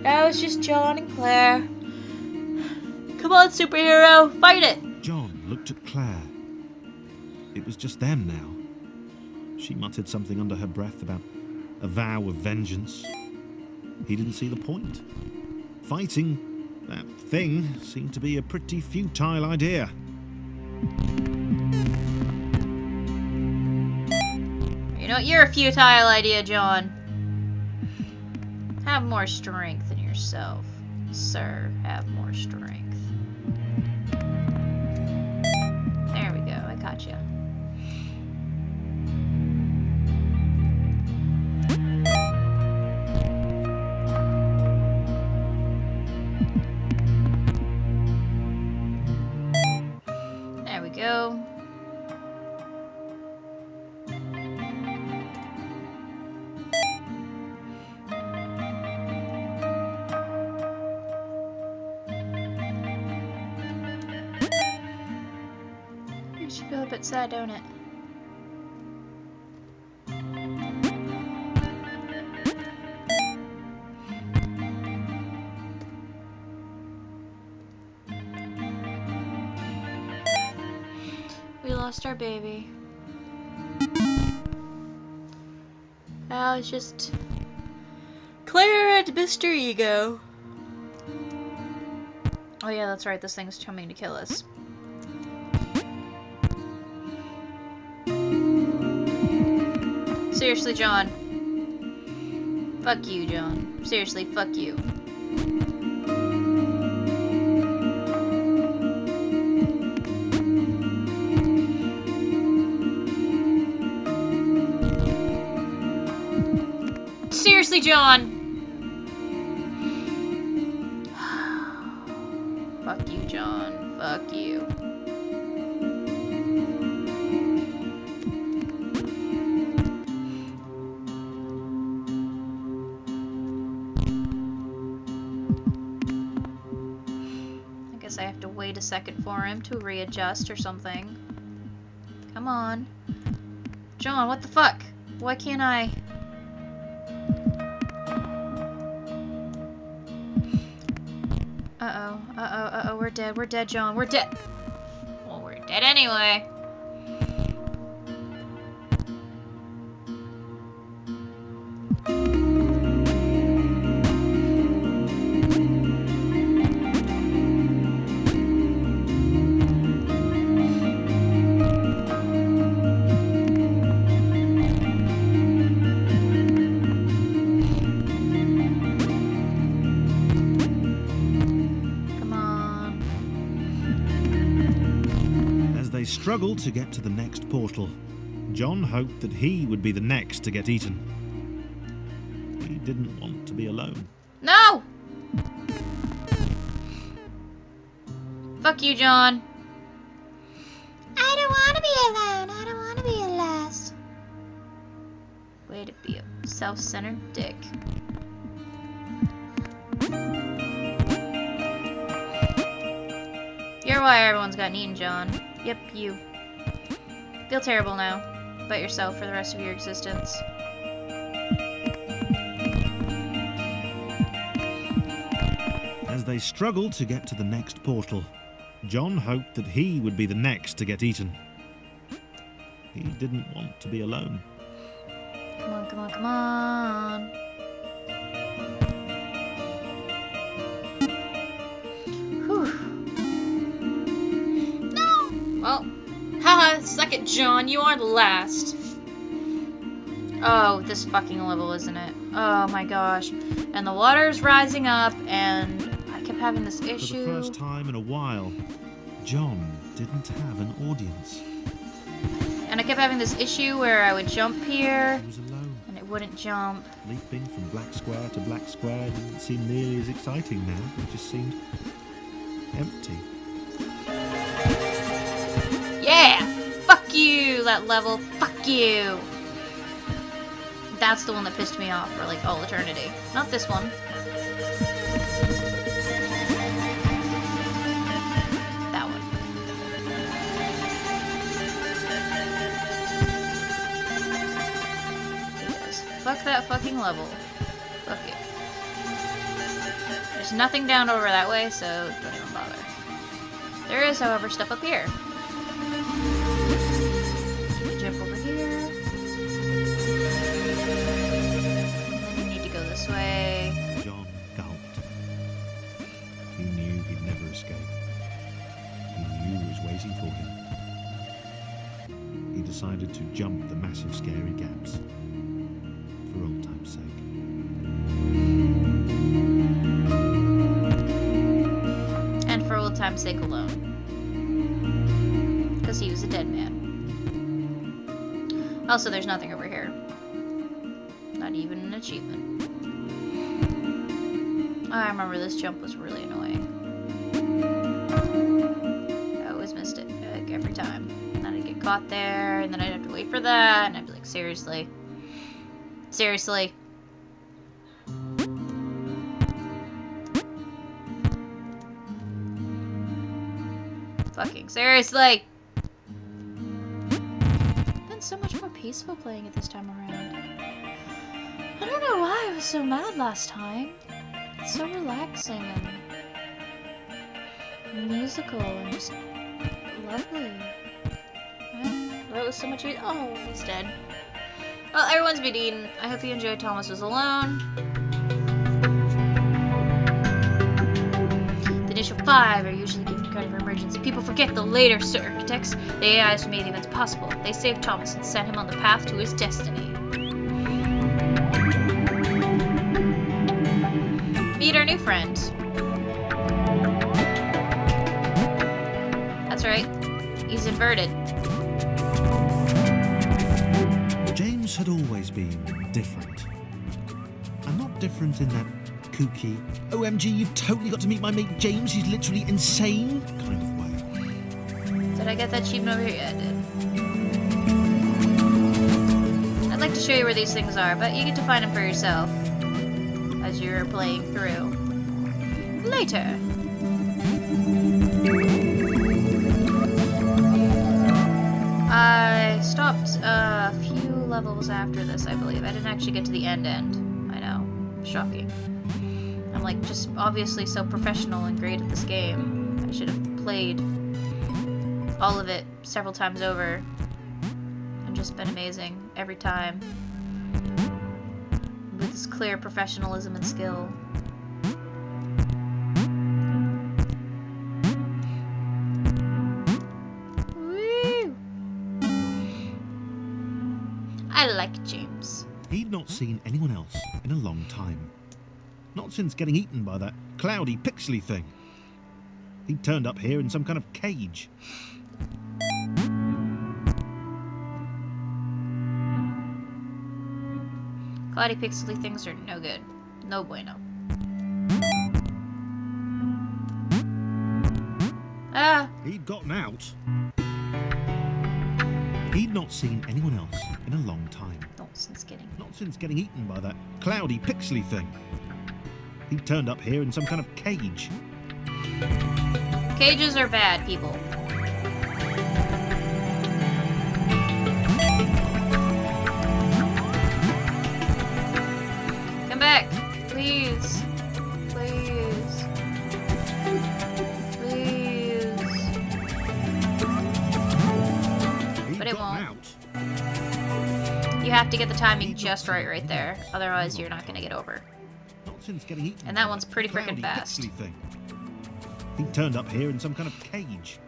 Now it's just John and Claire. Come on, superhero, fight it! John looked at Claire. It was just them now. She muttered something under her breath about a vow of vengeance. He didn't see the point. Fighting that thing seemed to be a pretty futile idea. You know, you're a futile idea, John. Have more strength in yourself, sir. Have more strength. There we go. I got you. There we go. Makes you feel a bit sad, don't it? We lost our baby. Now it's just Claire and Mr. Ego. Oh yeah, that's right, this thing's coming to kill us. Seriously, John. Fuck you, John. Seriously, fuck you. Seriously, John. Fuck you, John. Fuck you. I have to wait a second for him to readjust or something. Come on. John, what the fuck? Why can't I? Uh-oh. Uh-oh. Uh-oh. We're dead. We're dead, John. We're dead. Well, we're dead anyway. Struggled to get to the next portal. John hoped that he would be the next to get eaten. He didn't want to be alone. No! Fuck you, John. I don't want to be alone. I don't want to be last. Way to be a self-centered dick. You're why everyone's gotten eaten, John. Yep, you. Feel terrible now about yourself for the rest of your existence. As they struggled to get to the next portal, John hoped that he would be the next to get eaten. He didn't want to be alone. Come on, come on, come on. Well, haha, suck it, John. You are last. Oh, this fucking level, isn't it? Oh my gosh. And the water's rising up, and I kept having this issue. For the first time in a while, John didn't have an audience. And I kept having this issue where I would jump here, He was alone. and it wouldn't jump. Leaping from black square to black square didn't seem nearly as exciting now. It just seemed empty. Yeah! Fuck you, that level. Fuck you. That's the one that pissed me off for like all eternity. Not this one. That one. Yes. Fuck that fucking level. Fuck it. There's nothing down over that way, so don't even bother. There is, however, stuff up here. Jump over here. And then you need to go this way. John gulped. He knew he'd never escape. He knew who was waiting for him. He decided to jump the massive scary gaps. For old time's sake. And for old time's sake alone. Because he was a dead man. Also, there's nothing over here. Not even an achievement. I remember this jump was really annoying. I always missed it, like, every time. And then I'd get caught there, and then I'd have to wait for that, and I'd be like, seriously? Seriously? Fucking seriously! Been so much more peaceful playing it this time around. I don't know why I was so mad last time. It's so relaxing and musical and just lovely. That was so much easier. Oh, he's dead. Well, everyone's been eaten. I hope you enjoyed Thomas Was Alone. The initial 5 are usually given credit for emergency. People forget the later architects, the AIs who made events possible. They saved Thomas and set him on the path to his destiny. Meet our new friend. That's right. He's inverted. James had always been different. And not different in that kooky, OMG, you've totally got to meet my mate James, he's literally insane kind of way. Did I get that achievement over here? Yeah, I did. I'd like to show you where these things are, but you get to find them for yourself as you're playing through. Later. I stopped a few levels after this, I believe. I didn't actually get to the end. I know. Shocking. I'm like just obviously so professional and great at this game. I should have played all of it several times over and just been amazing every time. With this clear professionalism and skill. Woo! I like James. He'd not seen anyone else in a long time. Not since getting eaten by that cloudy, pixely thing. He'd turned up here in some kind of cage. Cloudy, pixely things are no good. No bueno. Ah! He'd gotten out. He'd not seen anyone else in a long time. Not since getting eaten by that cloudy, pixely thing. He'd turned up here in some kind of cage. Cages are bad, people. Come back, please. Please. Please. But it won't. You have to get the timing just right there. Otherwise, you're not going to get over. And that one's pretty freaking fast. He turned up here in some kind of cage.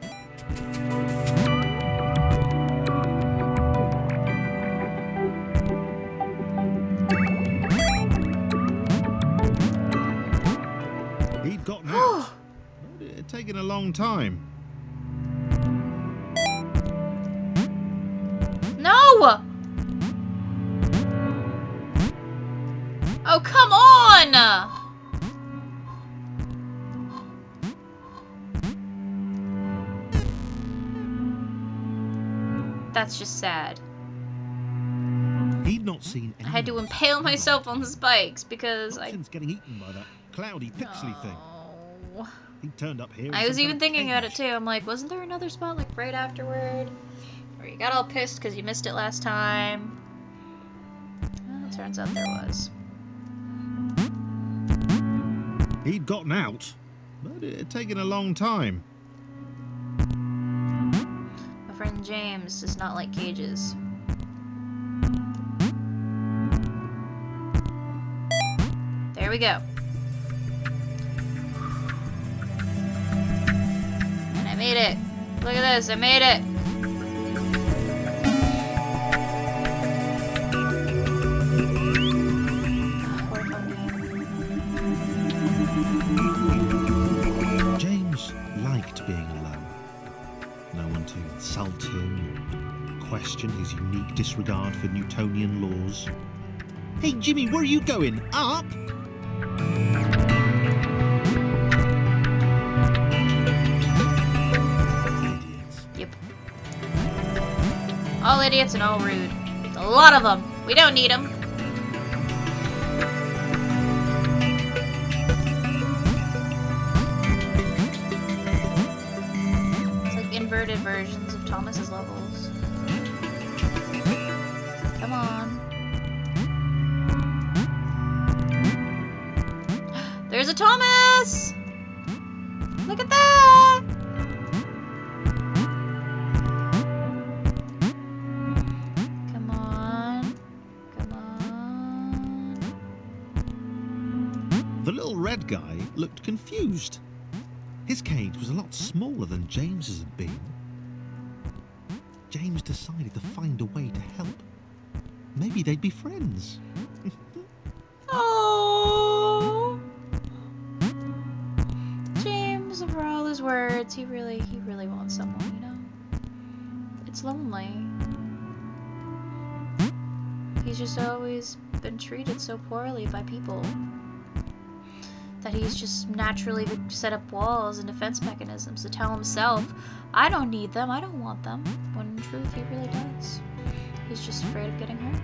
He'd gotten out. It had taken a long time. No! Oh, come on! That's just sad. He'd not seen I had to impale myself on the spikes because since getting eaten by that cloudy, pixely thing. He turned up here. I was even thinking about it too. I'm like, wasn't there another spot like right afterward? Where you got all pissed because you missed it last time? Well, it turns out there was. He'd gotten out, but it had taken a long time. My friend James does not like cages. There we go. And I made it. Look at this, I made it. James liked being alone. No one to insult him or question his unique disregard for Newtonian laws. Hey Jimmy, where are you going? Up? Idiots. Yep. All idiots and all rude. There's a lot of them. We don't need them. It's like inverted versions of Thomas's levels. Come on. There's a Thomas! Look at that! Come on. Come on. The little red guy looked confused. His cage was a lot smaller than James's had been. James decided to find a way to help. Maybe they'd be friends. Oh, James, for all his words, he really wants someone, you know? It's lonely. He's just always been treated so poorly by people that he's just naturally set up walls and defense mechanisms to tell himself, I don't need them, I don't want them, when in truth he really does. He's just afraid of getting hurt.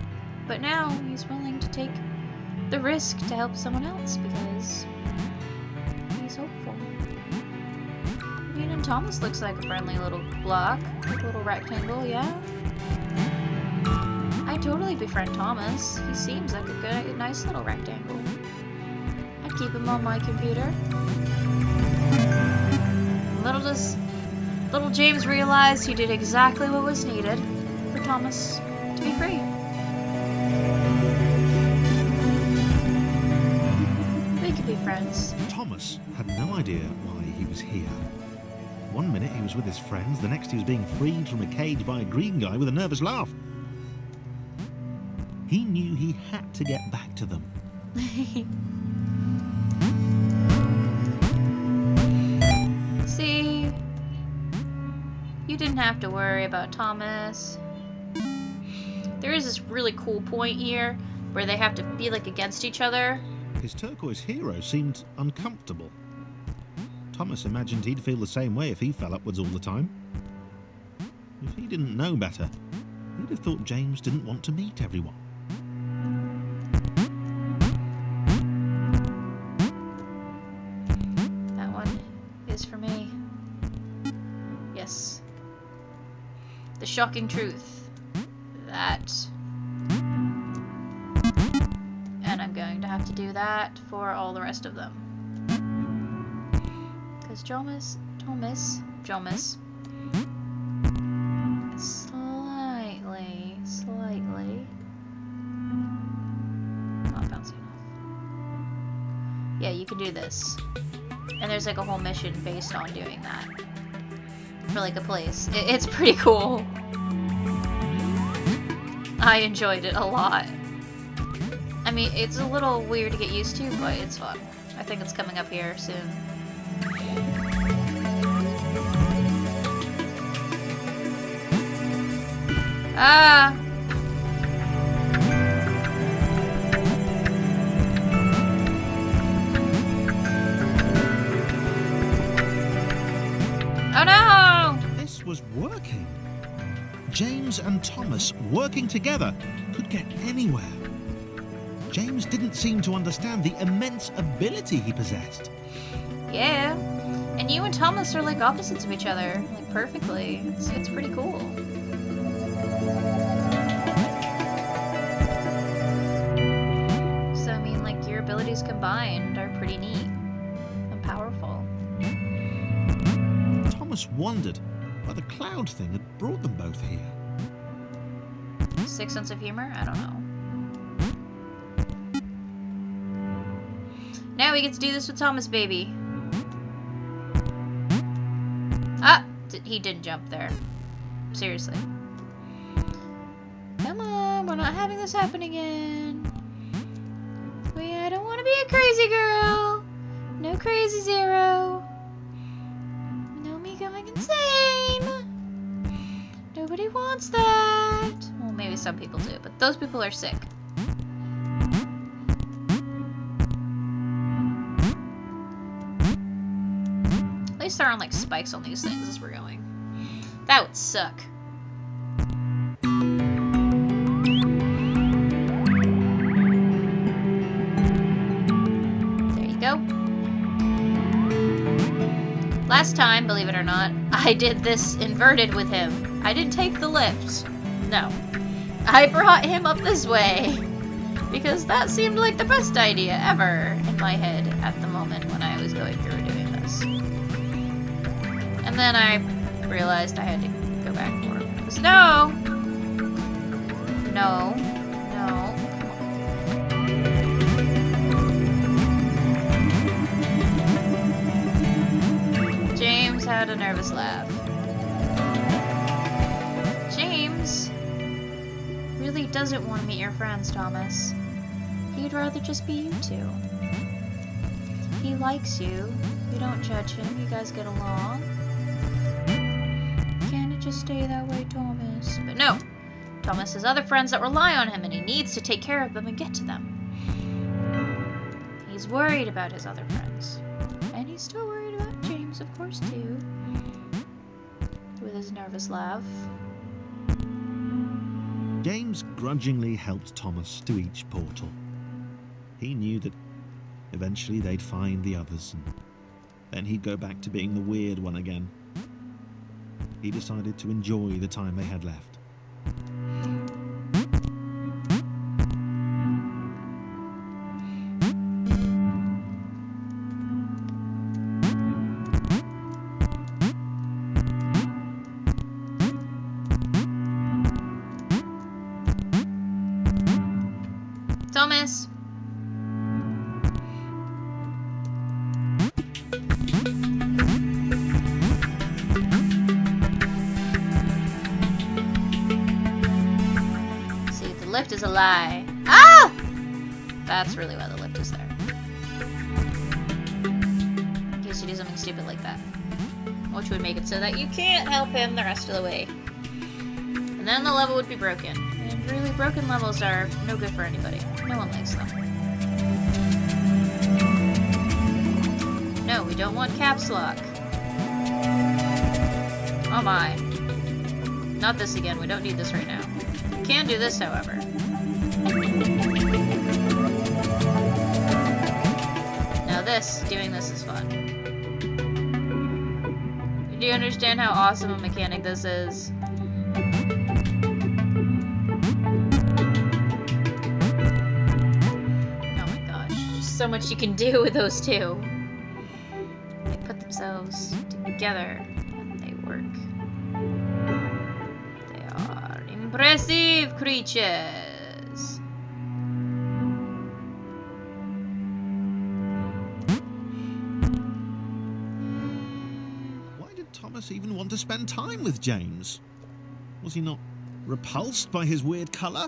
But now he's willing to take the risk to help someone else because he's hopeful. I mean, and Thomas looks like a friendly little block, like a little rectangle, yeah? I'd totally befriend Thomas. He seems like a nice little rectangle. I'd keep him on my computer. Little James realized he did exactly what was needed for Thomas to be free. We could be friends. Thomas had no idea why he was here. One minute he was with his friends, the next he was being freed from a cage by a green guy with a nervous laugh. He knew he had to get back to them. See, you didn't have to worry about Thomas. There is this really cool point here where they have to be like against each other. His turquoise hero seemed uncomfortable. Thomas imagined he'd feel the same way if he fell upwards all the time. If he didn't know better, he'd have thought James didn't want to meet everyone. That one is for me. Yes. The shocking truth. That. And I'm going to have to do that for all the rest of them. Because Thomas, slightly, not bouncy enough. Yeah, you can do this. And there's like a whole mission based on doing that. For like a place. It's pretty cool. I enjoyed it a lot. I mean, it's a little weird to get used to, but it's fun. I think it's coming up here soon. Ah! Oh no! This was working. James and Thomas working together could get anywhere. James didn't seem to understand the immense ability he possessed. Yeah, and you and Thomas are like opposites of each other, like perfectly. It's pretty cool. So I mean, like your abilities combined are pretty neat. Thomas wondered why the cloud thing had brought them both here. Sick sense of humor? I don't know. Now we get to do this with Thomas, baby. Ah! He didn't jump there. Seriously. Come on, we're not having this happen again. I don't want to be a crazy girl. No crazy Zero. No me going insane. Nobody wants that. Well, maybe some people do, but those people are sick. At least there aren't like spikes on these things as we're going. That would suck. Last time, believe it or not, I did this inverted with him. I didn't take the lift. No. I brought him up this way. Because that seemed like the best idea ever in my head at the moment when I was going through doing this. And then I realized I had to go back for him. Because no! No. No. James had a nervous laugh. James really doesn't want to meet your friends, Thomas. He'd rather just be you two. He likes you. You don't judge him. You guys get along. Can't it just stay that way, Thomas? But no. Thomas has other friends that rely on him, and he needs to take care of them and get to them. He's worried about his other friends. And he's still worried about James, of course, too. With his nervous laugh. James grudgingly helped Thomas to each portal. He knew that eventually they'd find the others, and then he'd go back to being the weird one again. He decided to enjoy the time they had left. Thomas! See, the lift is a lie. Ah! That's really why the lift is there. In case you do something stupid like that. Which would make it so that you can't help him the rest of the way. And then the level would be broken. And really, broken levels are no good for anybody. No one likes them. No, we don't want caps lock. Oh my. Not this again. We don't need this right now. We can do this, however. Now doing this is fun. Do you understand how awesome a mechanic this is? So much you can do with those two. They put themselves together and they work. They are impressive creatures. Why did Thomas even want to spend time with James? Was he not repulsed by his weird colour?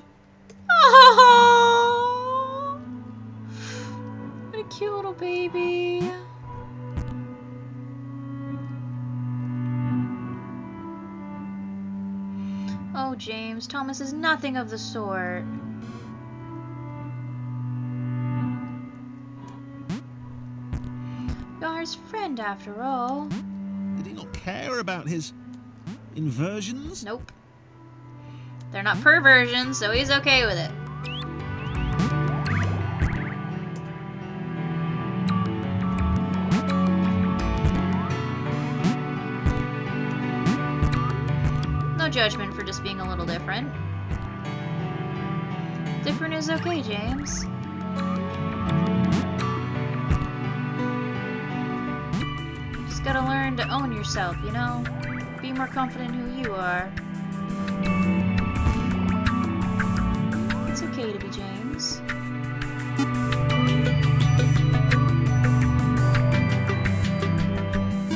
Oh, what a cute little baby. Oh, James, Thomas is nothing of the sort. You're his friend, after all. Did he not care about his inversions? Nope. They're not perversions, so he's okay with it. No judgment for just being a little different. Different is okay, James. Just gotta learn to own yourself, you know? Be more confident in who you are. It's okay to be James.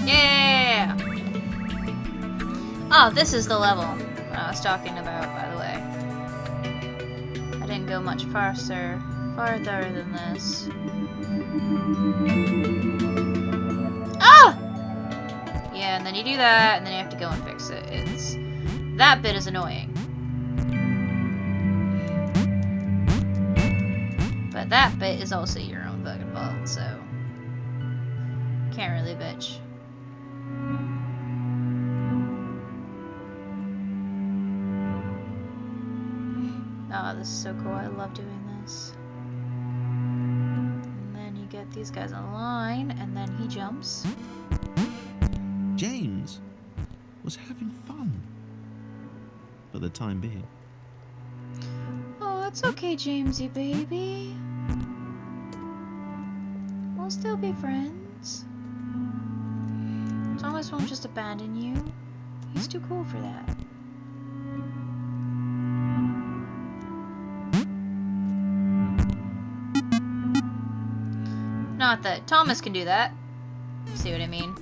Yeah! Oh, this is the level I was talking about, by the way. I didn't go much farther than this. Ah! Yeah, and then you do that, and then you have to go and fix it. That bit is annoying. But that bit is also your own fucking fault, so can't really bitch. Oh, this is so cool. I love doing this. And then you get these guys on the line, and then he jumps. James was having fun for the time being. Oh, it's okay, Jamesy baby. We'll still be friends. Thomas won't just abandon you. He's too cool for that. Not that Thomas can do that. See what I mean?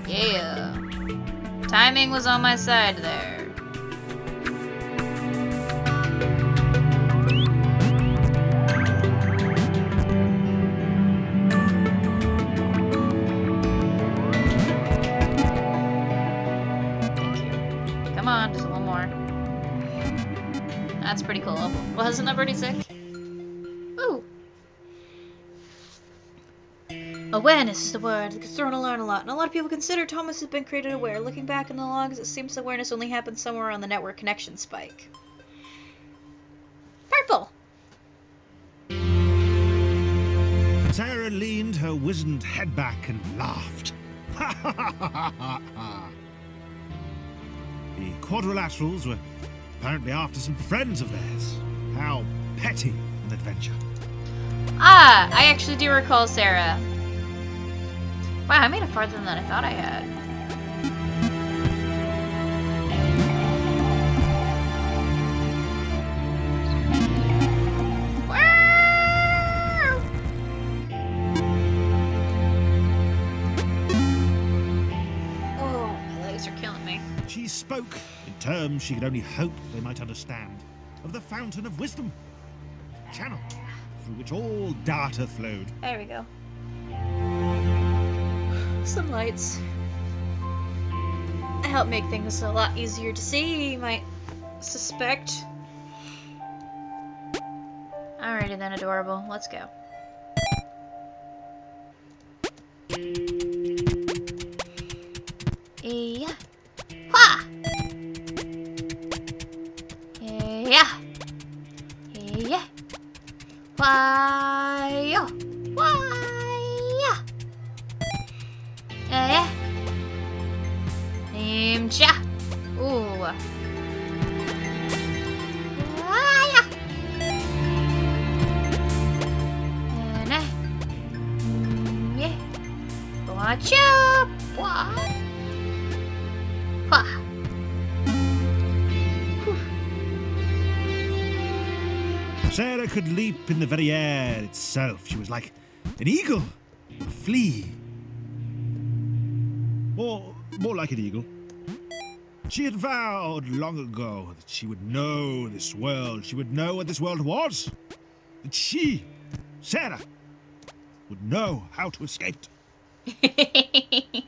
Yeah. Timing was on my side there. That's pretty cool. Wasn't that pretty sick? Ooh. Awareness is the word that gets thrown to learn a lot, and a lot of people consider Thomas has been created aware. Looking back in the logs, it seems awareness only happened somewhere on the network connection spike. Purple! Sarah leaned her wizened head back and laughed. Ha ha ha ha ha ha! The quadrilaterals were apparently after some friends of theirs. How petty an adventure. Ah, I actually do recall Sarah. Wow, I made it farther than I thought I had. Oh, my legs are killing me. She spoke in terms she could only hope they might understand, of the fountain of wisdom, the channel through which all data flowed. There we go. Some lights. Help make things a lot easier to see, you might suspect. Alrighty then, adorable. Let's go. Yeah. Wah! Yeah. Yeah. Why-yo! Why-ya! Yeah. Cha. Ooh. Why-ya! Yeah. Watch out! Wah! Wah! Sarah could leap in the very air itself. She was like an eagle, or a flea. Or more like an eagle. She had vowed long ago that she would know this world. She would know what this world was. That she, Sarah, would know how to escape it.